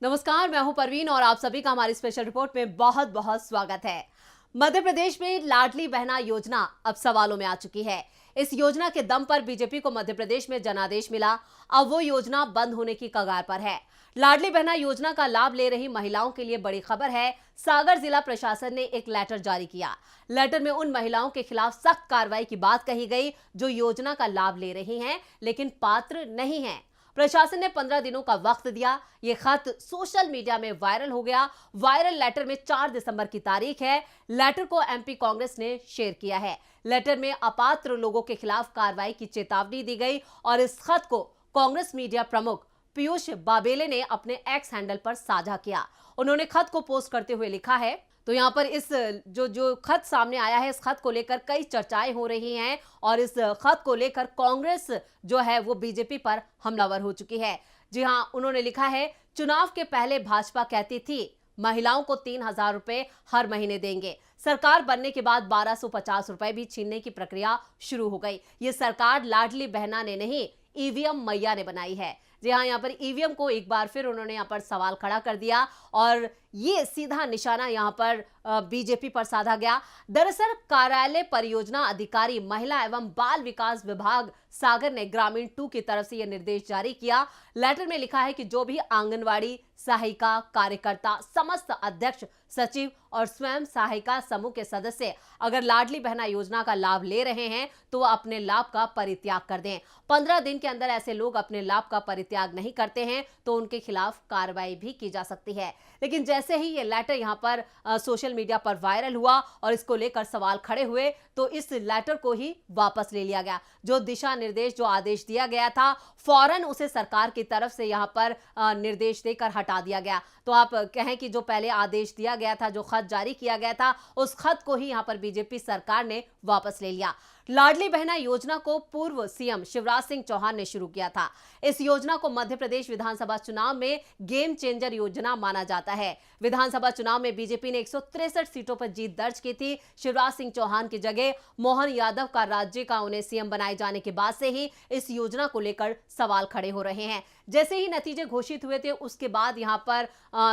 नमस्कार, मैं हूं परवीन और आप सभी का हमारी स्पेशल रिपोर्ट में बहुत बहुत स्वागत है। मध्य प्रदेश में लाडली बहना योजना अब सवालों में आ चुकी है। इस योजना के दम पर बीजेपी को मध्य प्रदेश में जनादेश मिला। अब वो योजना बंद होने की कगार पर है। लाडली बहना योजना का लाभ ले रही महिलाओं के लिए बड़ी खबर है। सागर जिला प्रशासन ने एक लेटर जारी किया। लेटर में उन महिलाओं के खिलाफ सख्त कार्रवाई की बात कही गई जो योजना का लाभ ले रही हैं लेकिन पात्र नहीं हैं। प्रशासन ने 15 दिनों का वक्त दिया। यह खत सोशल मीडिया में वायरल हो गया। वायरल लेटर में 4 दिसंबर की तारीख है। लेटर को एमपी कांग्रेस ने शेयर किया है। लेटर में अपात्र लोगों के खिलाफ कार्रवाई की चेतावनी दी गई और इस खत को कांग्रेस मीडिया प्रमुख पीयूष बाबेले ने अपने एक्स हैंडल पर साझा किया। उन्होंने खत को पोस्ट करते हुए लिखा है, तो यहाँ पर इस जो खत सामने आया है, इस खत को लेकर कई चर्चाएं हो रही हैं और इस खत को लेकर कांग्रेस जो है वो बीजेपी पर हमलावर हो चुकी है। जी हां, उन्होंने लिखा है, चुनाव के पहले भाजपा कहती थी महिलाओं को 3,000 रुपए हर महीने देंगे। सरकार बनने के बाद 1,250 रुपए भी छीनने की प्रक्रिया शुरू हो गई। ये सरकार लाडली बहना ने नहीं, ईवीएम मैया ने बनाई है। जी हाँ, यहाँ पर ईवीएम को एक बार फिर उन्होंने यहाँ पर सवाल खड़ा कर दिया और ये सीधा निशाना यहाँ पर बीजेपी पर साधा गया। दरअसल कार्यालय परियोजना अधिकारी महिला एवं बाल विकास विभाग सागर ने ग्रामीण 2 की तरफ से यह निर्देश जारी किया। लेटर में लिखा है कि जो भी आंगनवाड़ी सहायिका कार्यकर्ता, समस्त अध्यक्ष, सचिव और स्वयं सहायिका समूह के सदस्य अगर लाडली बहना योजना का लाभ ले रहे हैं तो वह अपने लाभ का परित्याग कर दें। 15 दिन के अंदर ऐसे लोग अपने लाभ का परित्याग नहीं करते हैं तो उनके खिलाफ कार्रवाई भी की जा सकती है। लेकिन जैसे ही ये लेटर यहाँ पर सोशल मीडिया पर वायरल हुआ और इसको लेकर सवाल खड़े हुए तो इस लेटर को ही वापस ले लिया गया। जो दिशा निर्देश, जो आदेश दिया गया था, फौरन उसे सरकार की तरफ से यहाँ पर निर्देश देकर हटा दिया गया। तो आप कहें कि जो पहले आदेश दिया गया था, जो खत जारी किया गया था, उस खत को ही यहाँ पर बीजेपी सरकार ने वापस ले लिया। लाडली बहना योजना को पूर्व सीएम शिवराज सिंह चौहान ने शुरू किया था। इस योजना को मध्य प्रदेश विधानसभा चुनाव में गेम चेंजर योजना माना जाता है। विधानसभा चुनाव में बीजेपी ने 163 सीटों पर जीत दर्ज की थी। शिवराज सिंह चौहान की जगह मोहन यादव का राज्य का उन्हें सीएम बनाए जाने के बाद से ही इस योजना को लेकर सवाल खड़े हो रहे हैं। जैसे ही नतीजे घोषित हुए थे उसके बाद यहाँ पर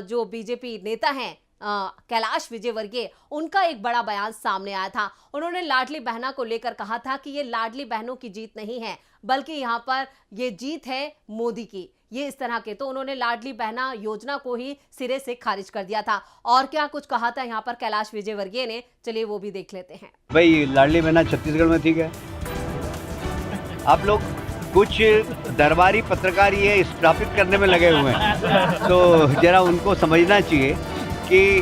जो बीजेपी नेता हैं कैलाश विजयवर्गीय, उनका एक बड़ा बयान सामने आया था। उन्होंने लाडली बहना को लेकर कहा था कि ये लाडली बहनों की जीत नहीं है बल्कि यहाँ पर ये जीत है मोदी की। ये इस तरह के, तो उन्होंने लाडली बहना योजना को ही सिरे से खारिज कर दिया था। और क्या कुछ कहा था यहाँ पर कैलाश विजयवर्गीय ने, चलिए वो भी देख लेते हैं। भाई लाडली बहना छत्तीसगढ़ में ठीक है। आप लोग कुछ दरबारी पत्रकार ये स्थापित करने में लगे हुए हैं तो जरा उनको समझना चाहिए कि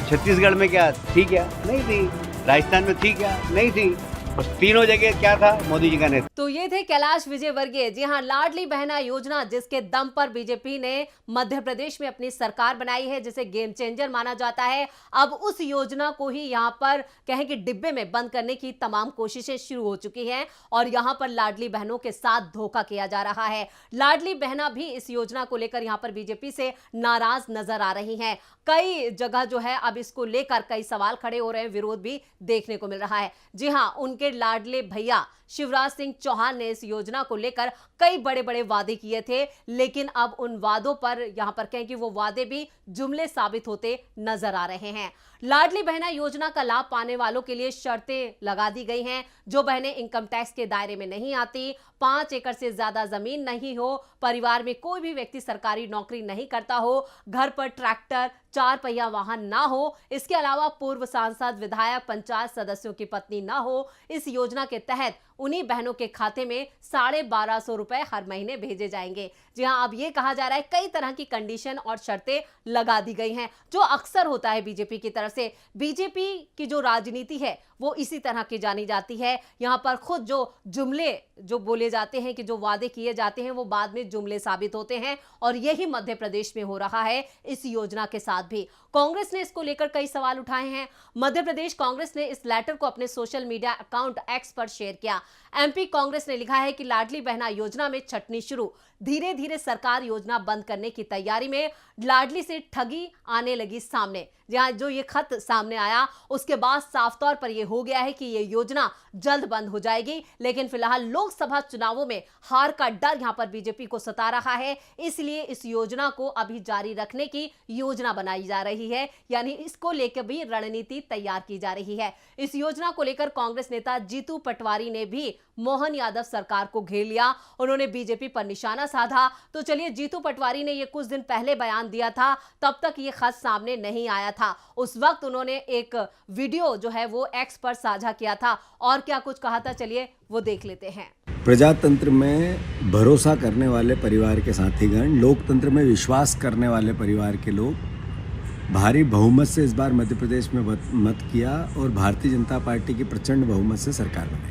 छत्तीसगढ़ में क्या ठीक है नहीं थी, राजस्थान में ठीक है नहीं थी, बस तीनों जगह क्या था, मोदी जी का नेतृत्व। तो ये थे कैलाश विजयवर्गीय। जी हाँ, लाडली बहना योजना जिसके दम पर बीजेपी ने मध्य प्रदेश में अपनी सरकार बनाई है, जिसे गेम चेंजर माना जाता है, अब उस योजना को ही यहाँ पर कहें कि डिब्बे में बंद करने की तमाम कोशिशें शुरू हो चुकी हैं और यहाँ पर लाडली बहनों के साथ धोखा किया जा रहा है। लाडली बहना भी इस योजना को लेकर यहाँ पर बीजेपी से नाराज नजर आ रही हैं। कई जगह जो है अब इसको लेकर कई सवाल खड़े हो रहे हैं, विरोध भी देखने को मिल रहा है। जी हाँ, उनके लाडले भैया शिवराज सिंह चौहान ने इस योजना को लेकर कई बड़े बड़े वादे किए थे, लेकिन अब उन वादों पर यहां पर कहें कि वो वादे भी जुमले साबित होते नजर आ रहे हैं। लाडली बहना योजना का लाभ पाने वालों के लिए शर्तें लगा दी गई हैं। जो बहनें इनकम टैक्स के दायरे में नहीं आती, 5 एकड़ से ज्यादा जमीन नहीं हो, परिवार में कोई भी व्यक्ति सरकारी नौकरी नहीं करता हो, घर पर ट्रैक्टर, 4 पहिया वाहन ना हो, इसके अलावा पूर्व सांसद, विधायक, पंचायत सदस्यों की पत्नी ना हो, इस योजना के तहत उन्हीं बहनों के खाते में 1,250 रुपए हर महीने भेजे जाएंगे। जी हां, अब ये कहा जा रहा है कई तरह की कंडीशन और शर्तें लगा दी गई हैं, जो अक्सर होता है बीजेपी की तरफ से। बीजेपी की जो राजनीति है वो इसी तरह की जानी जाती है। यहां पर खुद जो जुमले जो बोले जाते हैं, कि जो वादे किए जाते हैं, वो बाद में जुमले साबित होते हैं और यही मध्य प्रदेश में हो रहा है इस योजना के साथ भी। कांग्रेस ने इसको लेकर कई सवाल उठाए हैं। मध्य प्रदेश कांग्रेस ने इस लेटर को अपने सोशल मीडिया अकाउंट एक्स पर शेयर किया। एमपी कांग्रेस ने लिखा है कि लाडली बहना योजना में छटनी शुरू, धीरे धीरे सरकार योजना बंद करने की तैयारी में। लाडली से ठगी आने लगी सामने। जहां जो ये खत सामने आया उसके बाद साफ तौर पर यह हो गया है कि ये योजना जल्द बंद हो जाएगी। लेकिन फिलहाल लोकसभा चुनावों में हार का डर यहां पर बीजेपी को सता रहा है, इसलिए इस योजना को अभी जारी रखने की योजना बनाई जा रही है, यानी इसको लेकर भी रणनीति तैयार की जा रही है। इस योजना को लेकर कांग्रेस नेता जीतू पटवारी ने भी मोहन यादव सरकार को घेर लिया। उन्होंने बीजेपी पर निशाना साधा। तो चलिए, जीतू पटवारी ने यह कुछ दिन पहले बयान दिया था, तब तक यह खत सामने नहीं आया था। उस वक्त उन्होंने एक वीडियो जो है वो एक्स पर साझा किया था और क्या कुछ कहा था, चलिए वो देख लेते हैं। प्रजातंत्र में भरोसा करने वाले परिवार के साथीगण, लोकतंत्र में विश्वास करने वाले परिवार के लोग भारी बहुमत से इस बार मध्य प्रदेश में मत किया और भारतीय जनता पार्टी की प्रचंड बहुमत से सरकार बनाई।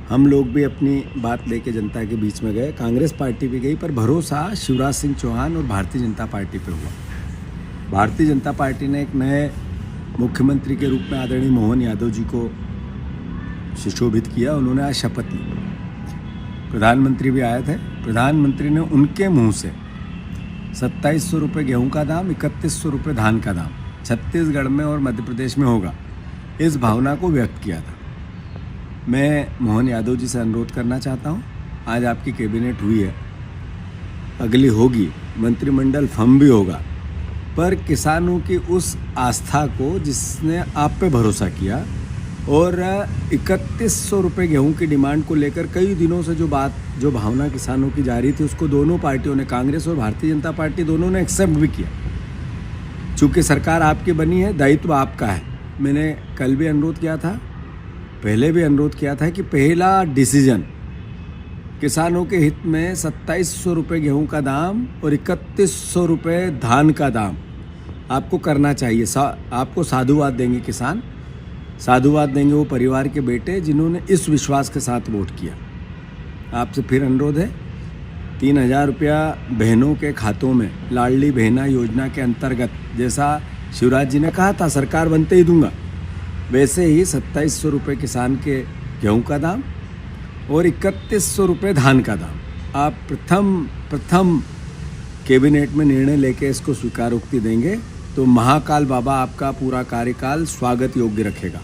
हम लोग भी अपनी बात लेके जनता के बीच में गए, कांग्रेस पार्टी भी गई, पर भरोसा शिवराज सिंह चौहान और भारतीय जनता पार्टी पे हुआ। भारतीय जनता पार्टी ने एक नए मुख्यमंत्री के रूप में आदरणीय मोहन यादव जी को सुशोभित किया। उन्होंने आज शपथ ली। प्रधानमंत्री भी आए थे। प्रधानमंत्री ने उनके मुंह से 2700 रुपये गेहूं का दाम, 3100 रुपये धान का दाम छत्तीसगढ़ में और मध्य प्रदेश में होगा, इस भावना को व्यक्त किया था। मैं मोहन यादव जी से अनुरोध करना चाहता हूं, आज आपकी कैबिनेट हुई है, अगली होगी, मंत्रिमंडल फॉर्म भी होगा, पर किसानों की उस आस्था को जिसने आप पे भरोसा किया और 3100 रुपये गेहूं की डिमांड को लेकर कई दिनों से जो भावना किसानों की जा रही थी, उसको दोनों पार्टियों ने, कांग्रेस और भारतीय जनता पार्टी दोनों ने एक्सेप्ट भी किया। चूँकि सरकार आपकी बनी है, दायित्व आपका है। मैंने कल भी अनुरोध किया था, पहले भी अनुरोध किया था कि पहला डिसीजन किसानों के हित में 2700 रुपये गेहूं का दाम और 3100 रुपये धान का दाम आपको करना चाहिए। आपको साधुवाद देंगे किसान, साधुवाद देंगे वो परिवार के बेटे जिन्होंने इस विश्वास के साथ वोट किया। आपसे फिर अनुरोध है, 3000 रुपया बहनों के खातों में लाडली बहना योजना के अंतर्गत, जैसा शिवराज जी ने कहा था सरकार बनते ही दूंगा, वैसे ही 2700 रुपये किसान के गेहूं का दाम और 3100 रुपये धान का दाम आप प्रथम कैबिनेट में निर्णय लेके इसको स्वीकारोक्ति देंगे तो महाकाल बाबा आपका पूरा कार्यकाल स्वागत योग्य रखेगा।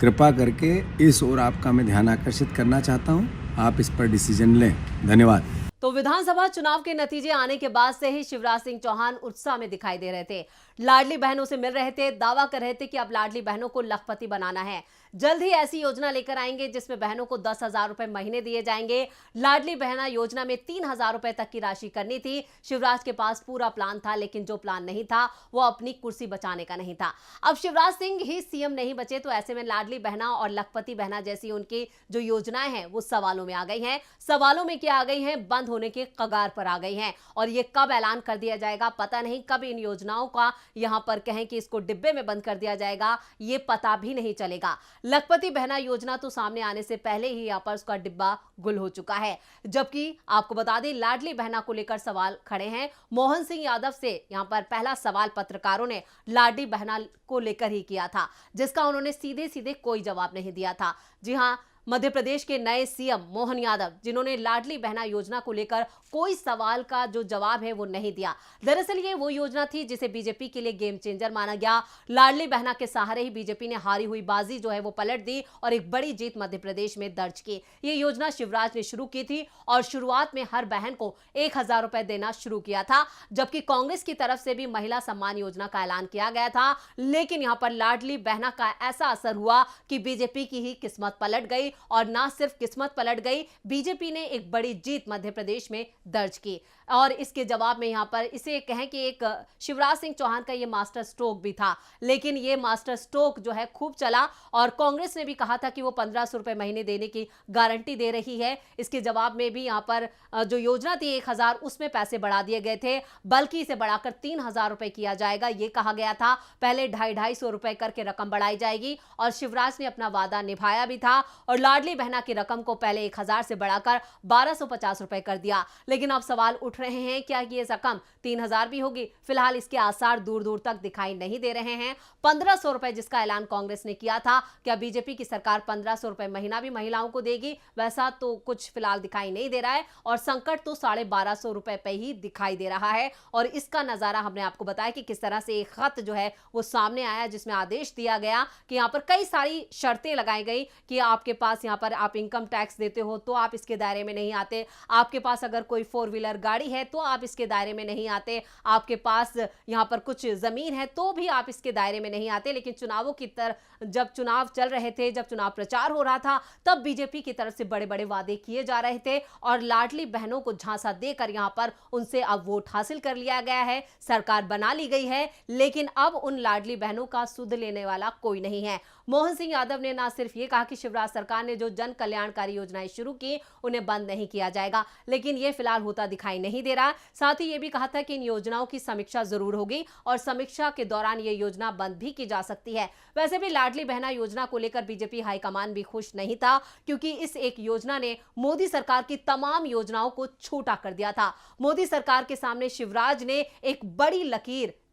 कृपा करके इस ओर आपका मैं ध्यान आकर्षित करना चाहता हूं, आप इस पर डिसीजन लें। धन्यवाद। तो विधानसभा चुनाव के नतीजे आने के बाद से ही शिवराज सिंह चौहान उत्साह में दिखाई दे रहे थे। लाडली बहनों से मिल रहे थे, दावा कर रहे थे कि अब लाडली बहनों को लखपति बनाना है। जल्द ही ऐसी योजना लेकर आएंगे जिसमें बहनों को 10,000 रुपए महीने दिए जाएंगे। लाडली बहना योजना में 3,000 रुपए तक की राशि करनी थी। शिवराज के पास पूरा प्लान था, लेकिन जो प्लान नहीं था वो अपनी कुर्सी बचाने का नहीं था। अब शिवराज सिंह ही सीएम नहीं बचे, तो ऐसे में लाडली बहना और लखपति बहना जैसी उनकी जो योजनाएं हैं वो सवालों में आ गई हैं। सवालों में क्या आ गई हैं? बंद होने के कगार पर आ गई हैं। और ये कब ऐलान कर दिया जाएगा पता नहीं, कब इन योजनाओं का यहां पर कहें कि इसको डिब्बे में बंद कर दिया जाएगा, ये पता भी नहीं चलेगा। लखपति बहना योजना तो सामने आने से पहले ही यहां पर उसका डिब्बा गुल हो चुका है। जबकि आपको बता दें, लाडली बहना को लेकर सवाल खड़े हैं। मोहन सिंह यादव से यहां पर पहला सवाल पत्रकारों ने लाडली बहना को लेकर ही किया था, जिसका उन्होंने सीधे सीधे कोई जवाब नहीं दिया था। जी हां, मध्य प्रदेश के नए सीएम मोहन यादव, जिन्होंने लाडली बहना योजना को लेकर कोई सवाल का जो जवाब है वो नहीं दिया। दरअसल ये वो योजना थी जिसे बीजेपी के लिए गेम चेंजर माना गया। लाडली बहना के सहारे ही बीजेपी ने हारी हुई बाजी जो है वो पलट दी और एक बड़ी जीत मध्य प्रदेश में दर्ज की। ये योजना शिवराज ने शुरू की थी और शुरुआत में हर बहन को 1,000 रुपए देना शुरू किया था, जबकि कांग्रेस की तरफ से भी महिला सम्मान योजना का ऐलान किया गया था। लेकिन यहां पर लाडली बहना का ऐसा असर हुआ कि बीजेपी की ही किस्मत पलट गई। और ना सिर्फ किस्मत पलट गई, बीजेपी ने एक बड़ी जीत मध्य प्रदेश में दर्ज की। और इसके जवाब में यहां पर इसे कहें कि एक शिवराज सिंह चौहान का ये मास्टर स्ट्रोक भी था, लेकिन ये मास्टर स्ट्रोक जो है खूब चला। और कांग्रेस ने भी कहा था कि वो 1,500 रुपए महीने देने की गारंटी दे रही है। इसके जवाब में भी यहां पर जो योजना थी 1,000, उसमें पैसे बढ़ा दिए गए थे, बल्कि इसे बढ़ाकर 3,000 रुपए किया जाएगा, ये कहा गया था। पहले 250 रुपए करके रकम बढ़ाई जाएगी और शिवराज ने अपना वादा निभाया भी था और लाडली बहना की रकम को पहले 1,000 से बढ़ाकर 1,250 रुपए कर दिया। लेकिन अब सवाल उठ रहे हैं क्या कि ये रकम 3,000 भी होगी? फिलहाल इसके आसार दूर दूर तक दिखाई नहीं दे रहे हैं। 1,500 रुपए जिसका ऐलान कांग्रेस ने किया था, क्या बीजेपी की सरकार 1,500 रुपए महीना भी महिलाओं को देगी? वैसा तो कुछ फिलहाल दिखाई नहीं दे रहा है और संकट तो 1,250 रुपए पे ही दिखाई दे रहा है। और इसका नजारा हमने आपको बताया कि किस तरह से एक खत जो है वो सामने आया, जिसमें आदेश दिया गया कि यहाँ पर कई सारी शर्तें लगाई गई कि आपके पास यहाँ पर आप इनकम टैक्स देते हो तो आप इसके दायरे में नहीं आते, आपके पास अगर कोई 4 व्हीलर गाड़ी है तो आप इसके दायरे में नहीं आते, आपके पास यहाँ पर कुछ जमीन है तो भी आप इसके दायरे में नहीं आते। लेकिन चुनावों की तरफ, जब चुनाव चल रहे थे, जब चुनाव प्रचार हो रहा था, तब बीजेपी की तरफ से बड़े बड़े वादे किए जा रहे थे और लाडली बहनों को झांसा देकर यहाँ पर उनसे अब वोट हासिल कर लिया गया है, सरकार बना ली गई है। लेकिन अब उन लाडली बहनों का सुध लेने वाला कोई नहीं है। मोहन सिंह यादव ने ना सिर्फ ये कहा कि शिवराज सरकार ने जो जन कल्याणकारी योजनाएं शुरू की उन्हें बंद नहीं किया जाएगा, लेकिन ये फिलहाल होता दिखाई नहीं दे रहा। साथ ही ये भी कहा था कि इन योजनाओं की समीक्षा जरूर होगी और समीक्षा के दौरान ये योजना बंद भी की जा सकती है। वैसे भी लाडली बहना योजना को लेकर बीजेपी हाईकमान भी खुश नहीं था, क्योंकि इस एक योजना ने मोदी सरकार की तमाम योजनाओं को छोटा कर दिया था। मोदी सरकार के सामने शिवराज ने एक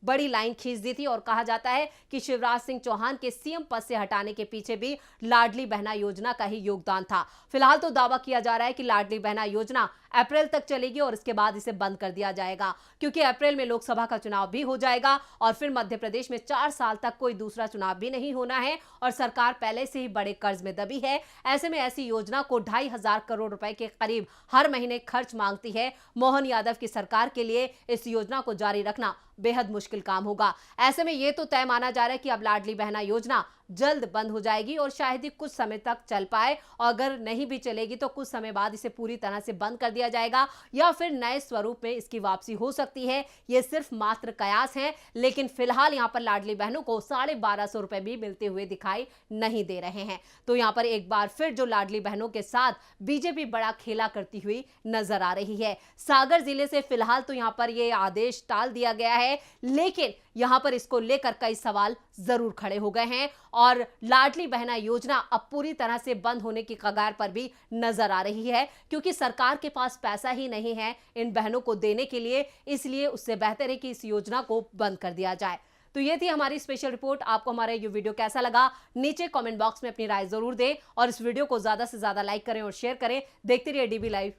बड़ी लाइन खींच दी थी और कहा जाता है कि शिवराज सिंह चौहान के सीएम पद से हटाने के पीछे भी लाडली बहना योजना का ही योगदान था। फिलहाल तो दावा किया जा रहा है कि लाडली बहना योजना अप्रैल तक चलेगी और इसके बाद इसे बंद कर दिया जाएगा, क्योंकि अप्रैल में लोकसभा का चुनाव भी हो जाएगा और फिर मध्य प्रदेश में 4 साल तक कोई दूसरा चुनाव भी नहीं होना है और सरकार पहले से ही बड़े कर्ज में दबी है। ऐसे में ऐसी योजना को 2,500 करोड़ रुपए के करीब हर महीने खर्च मांगती है। मोहन यादव की सरकार के लिए इस योजना को जारी रखना बेहद मुश्किल काम होगा। ऐसे में यह तो तय माना जा रहा है कि अब लाडली बहना योजना जल्द बंद हो जाएगी और शायद ही कुछ समय तक चल पाए, और अगर नहीं भी चलेगी तो कुछ समय बाद इसे पूरी तरह से बंद कर दिया जाएगा या फिर नए स्वरूप में इसकी वापसी हो सकती है। ये सिर्फ मात्र कयास हैं, लेकिन फिलहाल यहाँ पर लाडली बहनों को 1,250 रुपए भी मिलते हुए दिखाई नहीं दे रहे हैं। तो यहाँ पर एक बार फिर जो लाडली बहनों के साथ बीजेपी बड़ा खेला करती हुई नजर आ रही है। सागर जिले से फिलहाल तो यहाँ पर ये आदेश टाल दिया गया है, लेकिन यहां पर इसको लेकर कई सवाल जरूर खड़े हो गए हैं और लाडली बहना योजना अब पूरी तरह से बंद होने की कगार पर भी नजर आ रही है, क्योंकि सरकार के पास पैसा ही नहीं है इन बहनों को देने के लिए। इसलिए उससे बेहतर है कि इस योजना को बंद कर दिया जाए। तो ये थी हमारी स्पेशल रिपोर्ट। आपको हमारा ये वीडियो कैसा लगा नीचे कमेंट बॉक्स में अपनी राय जरूर दें और इस वीडियो को ज्यादा से ज्यादा लाइक करें और शेयर करें। देखते रहिए डीबी लाइव।